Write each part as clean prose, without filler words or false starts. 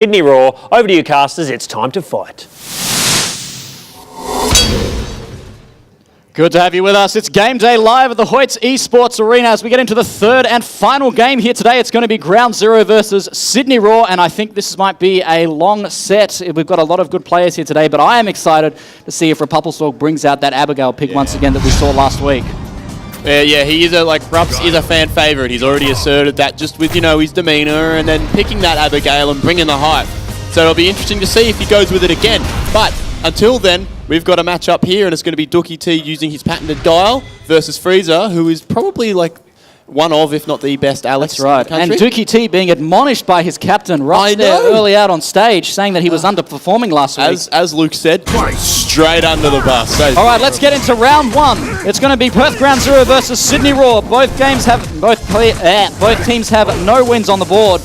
Sydney Raw, over to you casters, it's time to fight. Good to have you with us. It's game day live at the Hoyts Esports Arena as we get into the third and final game here today. It's going to be Ground Zero versus Sydney Raw, and I think this might be a long set. We've got a lot of good players here today, but I am excited to see if Repulpalsorg brings out that Abigail pick once again that we saw last week. Yeah, he is Rups is a fan favourite. He's already asserted that just with, his demeanour and then picking that Abigail and bringing the hype. So it'll be interesting to see if he goes with it again. But until then, we've got a match up here and it's going to be Gfinity using his patented dial versus Freezer, who is probably one of, if not the best Alex. That's right. In the and Gfinity being admonished by his captain right there early out on stage, saying that he was underperforming last week. As Luke said, straight under the bus. So all right, let's get into round one. It's going to be Perth Ground Zero versus Sydney Raw. Both teams have no wins on the board.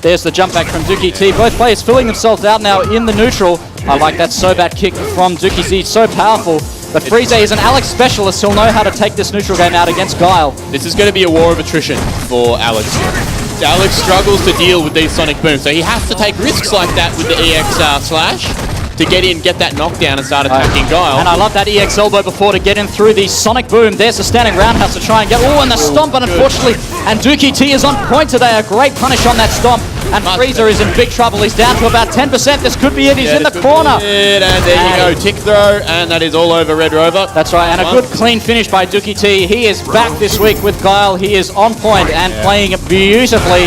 There's the jump back from Gfinity. Both players filling themselves out now in the neutral. I like that Sobat kick from Gfinity. So powerful. But Freezer is an Alex specialist. He'll know how to take this neutral game out against Guile. This is going to be a war of attrition for Alex. Alex struggles to deal with these sonic booms, so he has to take risks like that with the EX slash to get that knockdown and start attacking Guile. And I love that EX elbow before to get in through the sonic boom. There's the standing roundhouse to try and get... Oh, and the stomp, and unfortunately... And Gfinity is on point today. A great punish on that stomp. And Freezer is in big trouble. He's down to about 10%. This could be it. He's in the corner. And there you go. Tick throw. And that is all over Red Rover. That's right. And a good clean finish by Gfinity. He is back this week with Guile. He is on point and playing beautifully.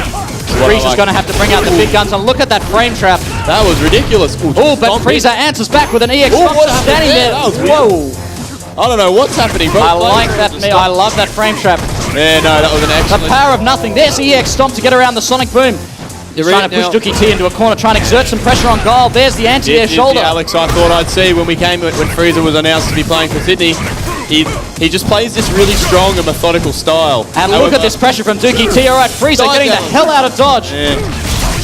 Freezer's going to have to bring out the big guns. And look at that frame trap. That was ridiculous. Oh, but Freezer answers back with an EX. What's standing there? Whoa. I don't know what's happening. I like that. I love that frame trap. Yeah, no, that was an excellent... The power of nothing. There's the EX stomp to get around the sonic boom. He's trying to push Gfinity into a corner, trying to exert some pressure on Guile. There's the anti-air shoulder. Alex, I thought I'd see when Freezer was announced to be playing for Sydney. He just plays this really strong and methodical style. And look at this pressure from Gfinity. All right, Freezer getting the hell out of dodge. Yeah.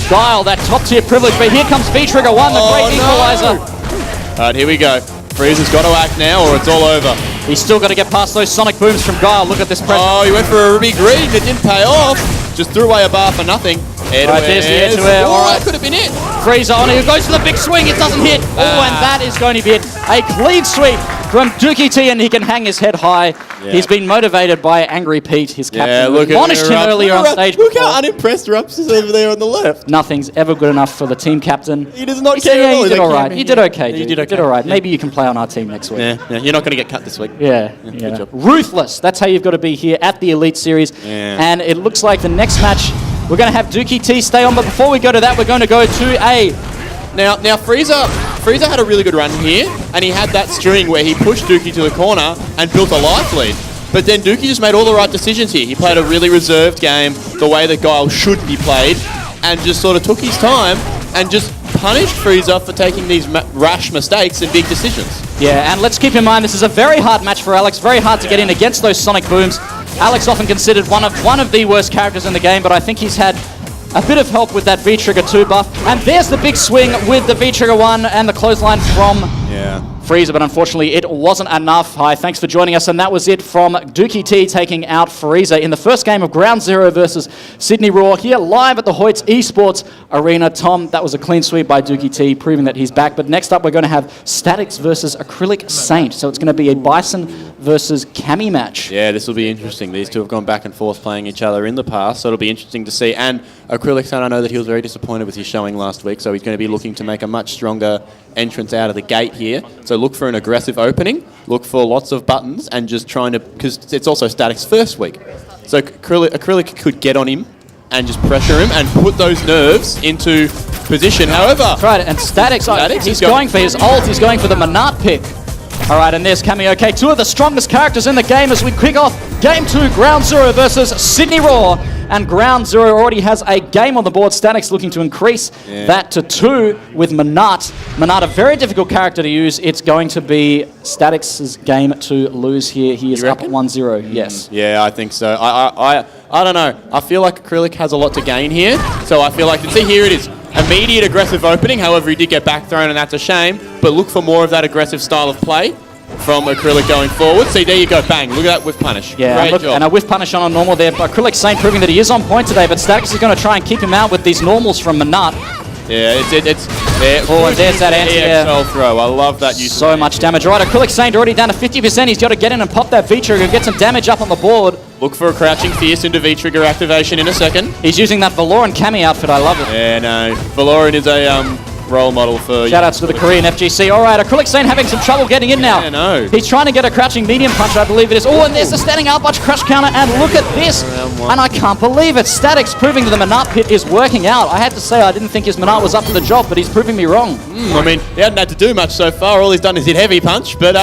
Guile, that top-tier privilege. But here comes V-Trigger 1, the great equalizer. All right, here we go. Freezer's got to act now or it's all over. He's still got to get past those sonic booms from Guile. Look at this pressure. Oh, he went for a big green. It didn't pay off. Just threw away a bar for nothing. Right, there's the air-to-air. All right, that could have been it. Freezer on it. He goes for the big swing. It doesn't hit. Oh, and that is going to be it. A clean sweep from Gfinity, and he can hang his head high. Yeah. He's been motivated by Angry Pete, his captain, who admonished him earlier on stage. Look how unimpressed Rups is over there on the left. Nothing's ever good enough for the team captain. He does not care at all. He did all right. He did okay. You did all right. Maybe you can play on our team next week. Yeah. You're not going to get cut this week. Yeah. Good job. Ruthless. That's how you've got to be here at the Elite Series. Yeah. And it looks like the next match, we're going to have Gfinity stay on. But before we go to that, we're going to go to a... Now Freezer had a really good run here, and he had that string where he pushed Dookie to the corner and built a life lead. But then Dookie just made all the right decisions here. He played a really reserved game, the way that Guile should be played, and just sort of took his time and just punished Freezer for taking these rash mistakes and big decisions. Yeah, and let's keep in mind this is a very hard match for Alex, very hard to get in against those sonic booms. Alex often considered one of the worst characters in the game, but I think he's had a bit of help with that V-Trigger 2 buff. And there's the big swing with the V-Trigger 1 and the clothesline from Freezer, but unfortunately it wasn't enough. Hi, thanks for joining us, and that was it from Gfinity taking out Freezer in the first game of Ground Zero versus Sydney Raw here live at the Hoyts Esports Arena. Tom, that was a clean sweep by Gfinity, proving that he's back. But next up we're going to have Statics versus Acrylic Saint, so it's going to be a Bison versus Cammy match. Yeah, this will be interesting. These two have gone back and forth playing each other in the past, so it'll be interesting to see. And Acrylic Saint, I know that he was very disappointed with his showing last week, so he's going to be looking to make a much stronger entrance out of the gate here. So look for an aggressive opening, look for lots of buttons, and just trying to, because it's also Static's first week. So Acrylic could get on him and just pressure him and put those nerves into position. However... That's right, and Statics he's going for his ult, he's going for the Manat pick. All right, and there's Cammy. Okay, two of the strongest characters in the game as we kick off Game 2, Ground Zero versus Sydney Raw. And Ground Zero already has a game on the board. Static's looking to increase that to 2 with Manat. Manat, a very difficult character to use. It's going to be Static's game to lose here. He is up 1-0, yes. Yeah, I think so. I don't know. I feel like Acrylic has a lot to gain here. So I feel like, see, here it is. Immediate aggressive opening. However, he did get back thrown, and that's a shame. But look for more of that aggressive style of play from Acrylic going forward. See, there you go, bang. Look at that whiff punish. Yeah, Great job. And a whiff punish on a normal there. Acrylic Saint proving that he is on point today, but Statics is going to try and keep him out with these normals from Manat. Yeah, it's there. Oh, and there's that anti-air. EXL throw. I love that use. So much damage. All right, Acrylic Saint already down to 50%. He's got to get in and pop that V-trigger, get some damage up on the board. Look for a crouching fierce into V-trigger activation in a second. He's using that Valoran Cami outfit. I love it. Yeah, no. Valoran is a role model for... Shoutouts to the Korean FGC. All right, Acrylic Saint having some trouble getting in now. Yeah, no. He's trying to get a crouching medium punch, I believe it is. Oh, and there's the standing out punch crush counter, and look at this. And I can't believe it. Static's proving that the Manat pit is working out. I had to say I didn't think his Manat was up to the job, but he's proving me wrong. I mean, he hadn't had to do much so far. All he's done is hit heavy punch, but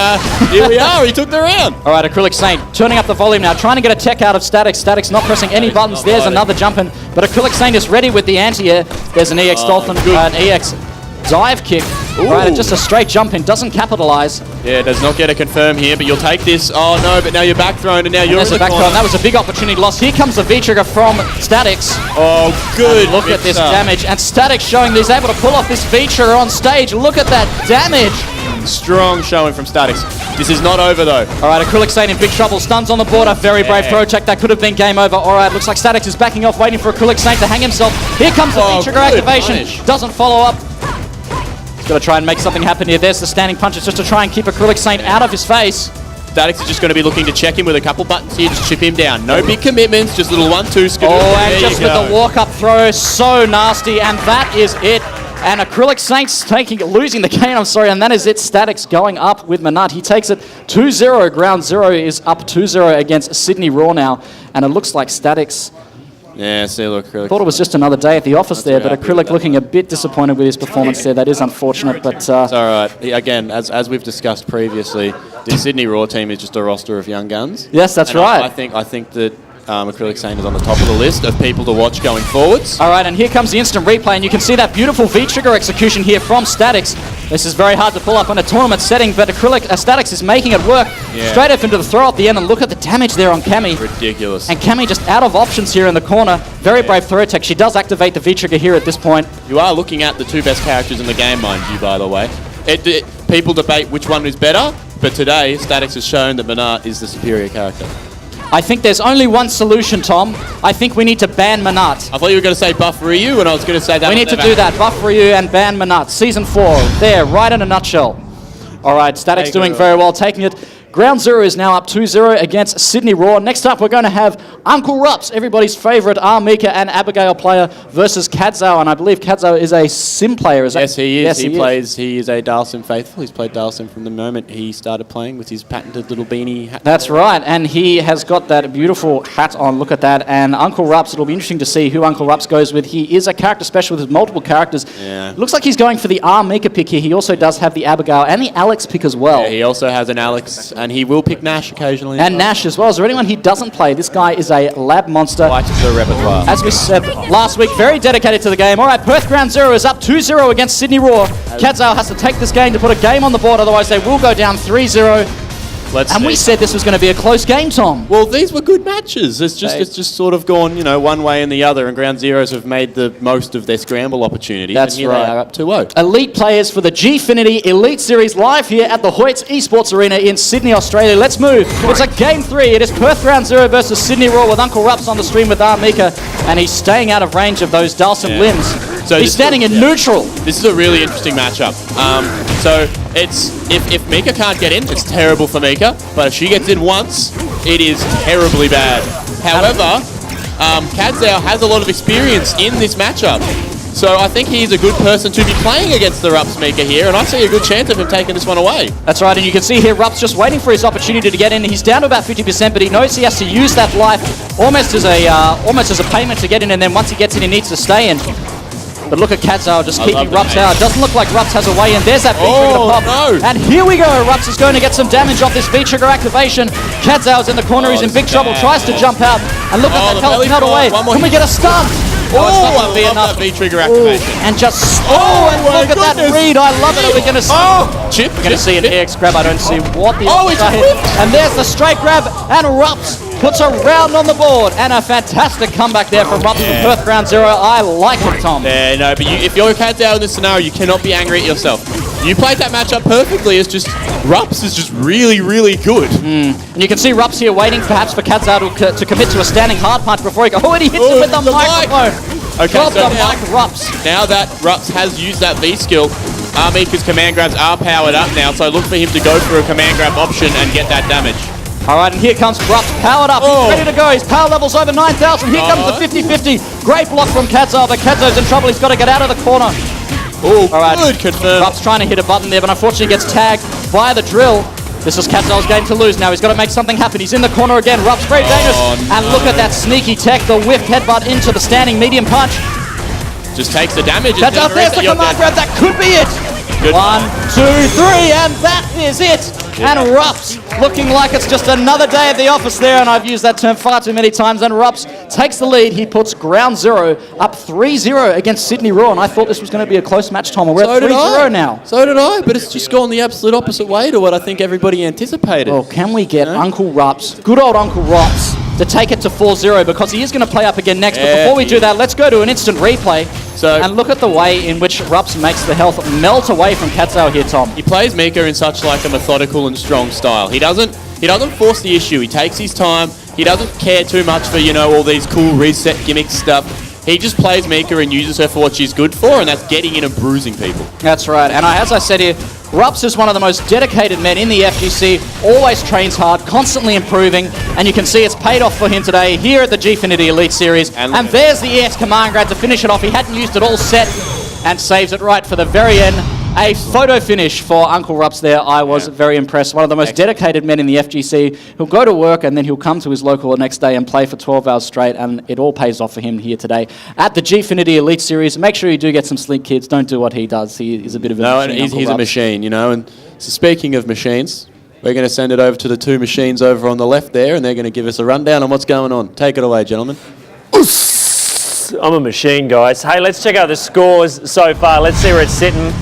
here we are. He took the round. All right, Acrylic Saint turning up the volume now, trying to get a tech out of Static. Static's not pressing any buttons. There's another jump in, but Acrylic Saint is ready with the anti-air. There's an EX Dolphin, an EX dive kick. Right, and just a straight jump in, doesn't capitalize. Yeah, does not get a confirm here, but you'll take this. Oh no, but now you're back thrown, and now you're in the back corner. throw. That was a big opportunity lost. Here comes the V-trigger from Statics. Oh, good. And look at this damage. And Statics showing that he's able to pull off this V-trigger on stage. Look at that damage. Strong showing from Statics. This is not over though. All right, Acrylic Saint in big trouble. Stuns on the board. A very brave throw check. That could have been game over. All right, looks like Statics is backing off, waiting for Acrylic Saint to hang himself. Here comes the V-trigger activation. Punish. Doesn't follow up. Got to try and make something happen here. There's the standing punches just to try and keep Acrylic Saint out of his face. Statics is just going to be looking to check him with a couple buttons here, just chip him down. No big commitments, just little 1-2 skidoo. Oh, and just with the walk-up throw, so nasty, and that is it. And Acrylic Saint's losing the game, I'm sorry, and that is it. Statics going up with Manat. He takes it 2-0. Ground zero is up 2-0 against Sydney Raw now, and it looks like Statics... Yeah, see, look, Acrylic. Thought it was just another day at the office there, but Acrylic looking a bit disappointed with his performance there. That is unfortunate, but... It's all right. Again, as we've discussed previously, the Sydney Raw team is just a roster of young guns. Yes, that's right. I think that Acrylic Saint is on the top of the list of people to watch going forwards. All right, and here comes the instant replay, and you can see that beautiful V-trigger execution here from Statics. This is very hard to pull up in a tournament setting, but Statics is making it work. Yeah. Straight up into the throw at the end, and look at the damage there on Cami. Ridiculous. And Cami just out of options here in the corner. Very brave throw tech. She does activate the V-trigger here at this point. You are looking at the two best characters in the game, mind you, by the way. People debate which one is better, but today, Statics has shown that Manat is the superior character. I think there's only one solution, Tom. I think we need to ban Manat. I thought you were going to say buff Ryu, and I was going to say that. We need to do that. Buff Ryu and ban Manat. Season 4. There, right in a nutshell. All right, Statics doing very well, taking it. Ground zero is now up 2-0 against Sydney Raw. Next up, we're going to have Uncle Rups, everybody's favourite Mika and Abigail player, versus Kadzao. And I believe Kadzao is a sim player. Yes, he is. He is a Dalsim faithful. He's played Dalsim from the moment he started playing with his patented little beanie hat. That's right. And he has got that beautiful hat on. Look at that. And Uncle Rups, it'll be interesting to see who Uncle Rups goes with. He is a character special with multiple characters. Yeah. Looks like he's going for the Mika pick here. He also does have the Abigail and the Alex pick as well. Yeah, he also has an Alex, and he will pick Nash occasionally. And Nash as well. Is there anyone he doesn't play? This guy is a lab monster. Quite the repertoire. As we said last week, very dedicated to the game. All right, Perth Ground Zero is up 2-0 against Sydney Raw. Kadzao has to take this game to put a game on the board, otherwise they will go down 3-0. And we said this was going to be a close game, Tom. Well, these were good matches. It's just sort of gone, one way and the other, and Ground Zeros have made the most of their scramble opportunities. That's and here right. They are up 2-0. Elite players for the Gfinity Elite Series live here at the Hoyts Esports Arena in Sydney, Australia. Let's move. It's a game 3. It is Perth Ground Zero versus Sydney Raw with Uncle Rups on the stream with Mika, and he's staying out of range of those Dalsim limbs. So he's standing in neutral. This is a really interesting matchup. So it's if Mika can't get in, it's terrible for Mika. But if she gets in once, it is terribly bad. However, Kadzao has a lot of experience in this matchup. So I think he's a good person to be playing against the Rups Mika here, and I see a good chance of him taking this one away. That's right, and you can see here Rups just waiting for his opportunity to get in. He's down to about 50%, but he knows he has to use that life almost as a payment to get in, and then once he gets in, he needs to stay in. But look at Kadzao just keeping Rups out. Doesn't look like Rups has a way in. There's that V-trigger to pop. No. And here we go. Rups is going to get some damage off this V-trigger activation. Kadzao's in the corner. He's in big trouble. Tries to jump out. And look at that health not away. Can we get a stun? It's not going to be enough. That V-trigger activation. And just... and look at that read. I love it. Are we going to see... Chip. We're going to see an EX grab. I don't see what the... It's whipped. And there's the straight grab. And Rups puts a round on the board, and a fantastic comeback there from Rups from Perth Ground Zero. I like it, Tom. Yeah, no, but if you're Kadzao in this scenario, you cannot be angry at yourself. You played that matchup perfectly. It's just Rups is just really, really good. And you can see Rups here waiting perhaps for Kadzao to commit to a standing hard punch before he goes. Oh, and he hits him with the microphone. Okay, Drop so the now, Mike Rups. now that Rups has used that V skill, Mika's command grabs are powered up now, so look for him to go for a command grab option and get that damage. All right, and here comes Rups, powered up. Oh. He's ready to go. His power level's over 9,000. Here comes the 50-50. Great block from Kadzo, but Kadzo's in trouble. He's got to get out of the corner. Oh, All right. good confirm. Rups trying to hit a button there, but unfortunately gets tagged via the drill. This is Kadzo's game to lose now. He's got to make something happen. He's in the corner again. Rups very dangerous. no. And look at that sneaky tech, the whiff headbutt into the standing medium punch. Just takes the damage. That's up. There's the command grab. That could be it. Good. 1, 2, 3, and that is it. And Rups looking like it's just another day at the office there, and I've used that term far too many times. And Rups takes the lead. He puts Ground Zero up 3-0 against Sydney Raw, and I thought this was going to be a close match, Tom. We're at 3-0 now. So did I, but it's just gone the absolute opposite way to what I think everybody anticipated. Well, can we get Uncle Rups, good old Uncle Rups, to take it to 4-0, because he is going to play up again next. But before we do that, let's go to an instant replay. And look at the way in which Rups makes the health melt away from Kadzo here, Tom. He plays Mika in such like a methodical and strong style. He doesn't force the issue. He takes his time. He doesn't care too much for, all these cool reset gimmick stuff. He just plays Mika and uses her for what she's good for, and that's getting in and bruising people. That's right. And as I said here, Rups is one of the most dedicated men in the FGC, always trains hard, constantly improving, and you can see it's paid off for him today here at the Gfinity Elite Series. And there's the EX command grab to finish it off. He hadn't used it all set and saves it right for the very end. A photo finish for Uncle Rups there. I was very impressed. One of the most dedicated men in the FGC. He'll go to work and then he'll come to his local the next day and play for 12 hours straight, and it all pays off for him here today at the Gfinity Elite Series. Make sure you do get some sleep, kids. Don't do what he does. He is a bit of a machine. No, he's a machine, And so speaking of machines, we're going to send it over to the two machines over on the left there, and they're going to give us a rundown on what's going on. Take it away, gentlemen. I'm a machine, guys. Hey, let's check out the scores so far. Let's see where it's sitting.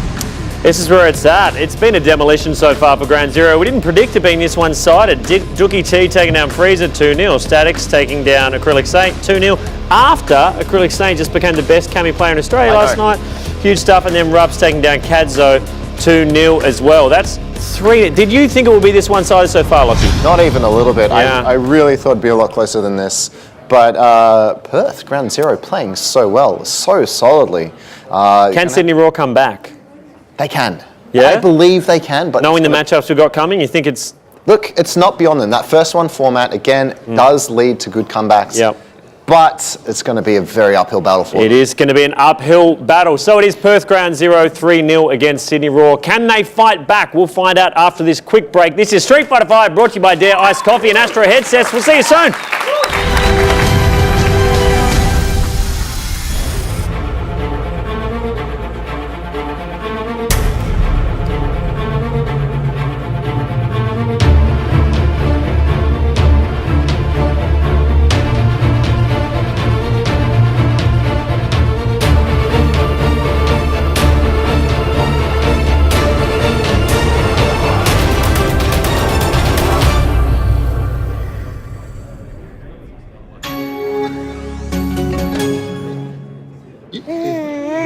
This is where it's at. It's been a demolition so far for Ground Zero. We didn't predict it being this one-sided. Dookie T taking down Freezer 2-0. Statics taking down Acrylic Saint 2-0. After Acrylic Saint just became the best Cami player in Australia last night. Huge stuff. And then Rups taking down Kadzo 2-0 as well. That's 3. Did you think it would be this one-sided so far, Lockie? Not even a little bit. Yeah. I really thought it'd be a lot closer than this. But Perth, Ground Zero, playing so well, so solidly. Can Sydney Raw come back? They can. Yeah? I believe they can. But knowing the matchups we've got coming, you think it's... Look, it's not beyond them. That first one format, again, does lead to good comebacks. Yep. But it's going to be a very uphill battle for them. It is going to be an uphill battle. So it is Perth Ground Zero 3-0 against Sydney Raw. Can they fight back? We'll find out after this quick break. This is Street Fighter 5 brought to you by Dare Iced Coffee and Astro Headsets. We'll see you soon.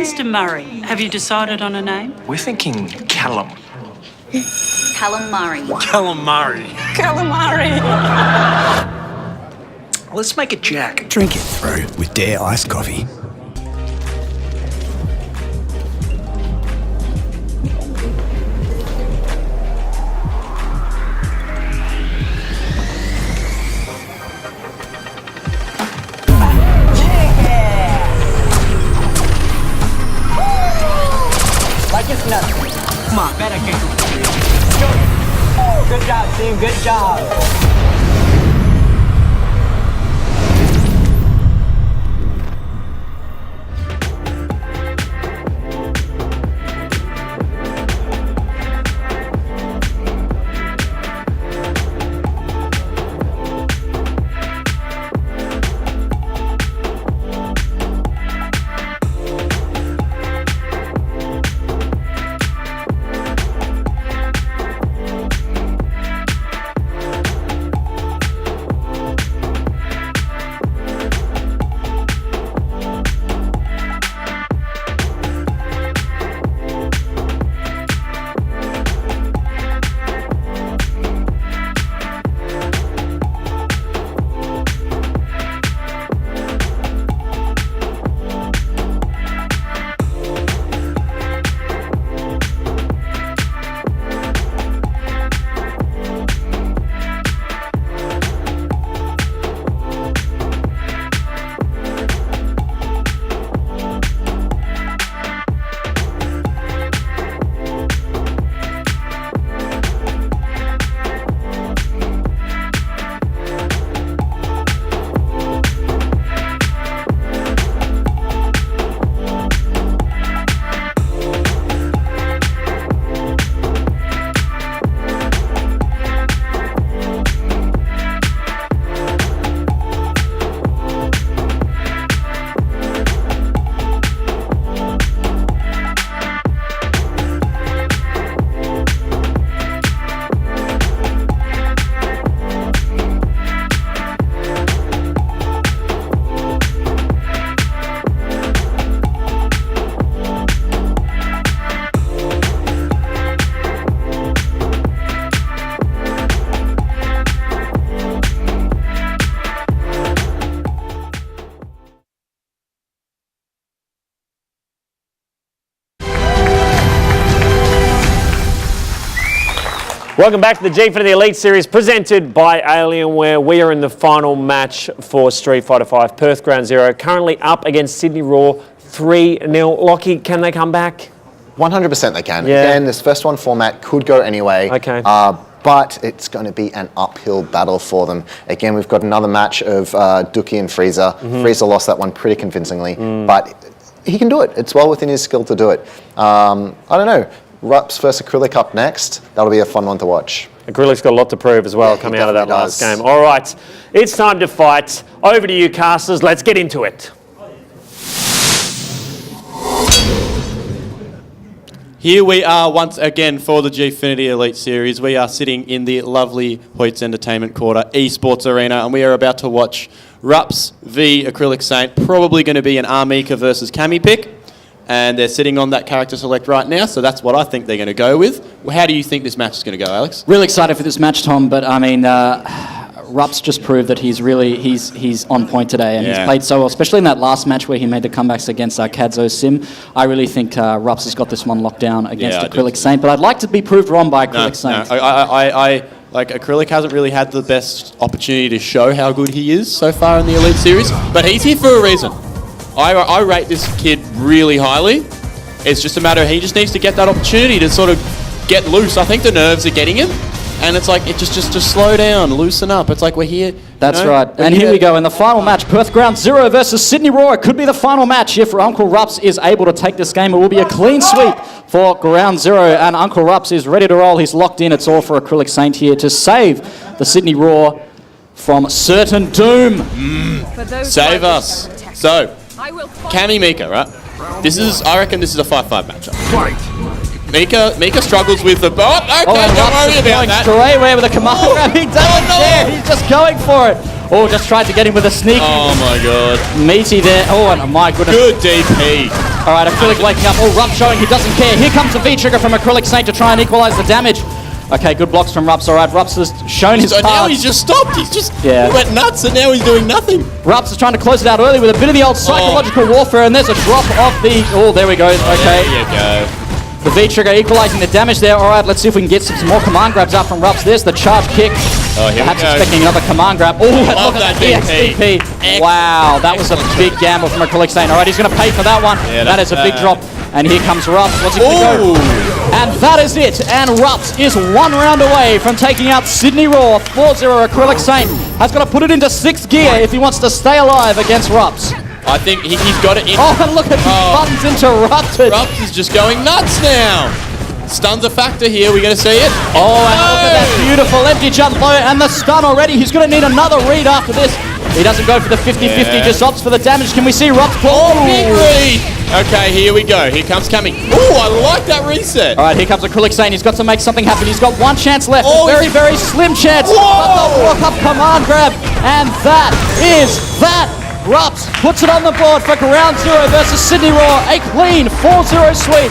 Mr. Murray, have you decided on a name? We're thinking Callum. Calamari. Calamari. Calamari. Let's make it Jack. Drink it through with Dare Iced Coffee. Come on, better get Good job, team. Good job. Welcome back to the Gfinity Elite Series presented by Alienware. We are in the final match for Street Fighter V Perth Ground Zero, currently up against Sydney Raw 3-0. Lockie, can they come back? 100% they can. Yeah. Again, this first one format could go anyway. Okay. But it's going to be an uphill battle for them. Again, we've got another match of Dookie and Frieza. Frieza lost that one pretty convincingly, but he can do it. It's well within his skill to do it. I don't know. Rups versus Acrylic up next. That'll be a fun one to watch. Acrylic's got a lot to prove as well, coming out of that last game. All right, it's time to fight. Over to you, casters. Let's get into it. Here we are once again for the Gfinity Elite Series. We are sitting in the lovely Hoyts Entertainment Quarter Esports Arena, and we are about to watch Rups v Acrylic Saint. Probably going to be an Armika versus Cammy pick, and they're sitting on that character select right now, so that's what I think they're going to go with. How do you think this match is going to go, Alex? Really excited for this match, Tom, but I mean, Rups just proved that he's on point today, and he's played so well, especially in that last match where he made the comebacks against Kadzo Sim. I really think Rups has got this one locked down against Acrylic Saint, but I'd like to be proved wrong by Acrylic Saint. No, I like Acrylic hasn't really had the best opportunity to show how good he is so far in the Elite Series, but he's here for a reason. I rate this kid really highly. It's just a matter of he just needs to get that opportunity to sort of get loose. I think the nerves are getting him. And it's like, just slow down, loosen up. It's like we're here. That's right. And here we go in the final match. Perth Ground Zero versus Sydney Raw. It could be the final match if Uncle Rups is able to take this game. It will be a clean sweep for Ground Zero. And Uncle Rups is ready to roll. He's locked in. It's all for Acrylic Saint here to save the Sydney Raw from certain doom. Save us. So, Cammy Mika, right? I reckon this is a 5-5 matchup. Mika struggles with the... Oh, okay, don't worry about that. Straight away with a command grab. He doesn't care. He's just going for it. Oh, just tried to get him with a sneak. Oh, my God. Meaty there. Oh, and my goodness. Good DP. All right, Acrylic waking up. Oh, Rups showing he doesn't care. Here comes the V-trigger from Acrylic Saint to try and equalize the damage. Okay, good blocks from Rups. All right, Rups has shown his cards. Now he's just stopped. He went nuts, and now he's doing nothing. Rups is trying to close it out early with a bit of the old psychological warfare, and there's a drop of the... Oh, there we go. Okay. There you go. The V-trigger equalizing the damage there. All right, let's see if we can get some more command grabs out from Rups. There's the charge kick. Oh, here Perhaps we go. expecting another command grab. Oh, love that DP. Wow, that was a big gamble from Acrylic Saint. All right, he's going to pay for that one. Yeah, that is a big drop. And here comes Rups. What's he going to go? And that is it. And Rups is one round away from taking out Sydney Raw. 4-0. Acrylic Saint has got to put it into 6th gear if he wants to stay alive against Rups. I think he's got it in. Oh, and look at his buttons interrupted. Rups is just going nuts now. Stun's a factor here. We're going to see it. Oh, and look at that beautiful empty jump low and the stun already. He's going to need another read after this. He doesn't go for the 50-50, just opts for the damage. Can we see Rups pull? Oh, big read. Okay, here we go. Here comes Cammy. Oh, I like that reset. All right, here comes Acrylic Saint. He's got to make something happen. He's got one chance left. Oh, a very, very slim chance. Whoa. But the walk-up command grab. And that is that. Rups puts it on the board for Ground Zero versus Sydney Raw. A clean 4-0 sweep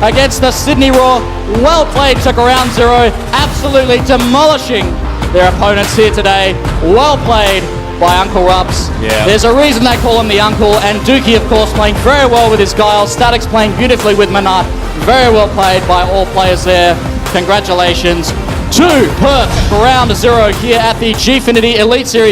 against the Sydney Raw. Well played to Ground Zero. Absolutely demolishing their opponents here today. Well played by Uncle Rups. Yeah. There's a reason they call him the Uncle. And Dookie, of course, playing very well with his guile. Static's playing beautifully with Manat. Very well played by all players there. Congratulations to Perth Ground Zero here at the Gfinity Elite Series.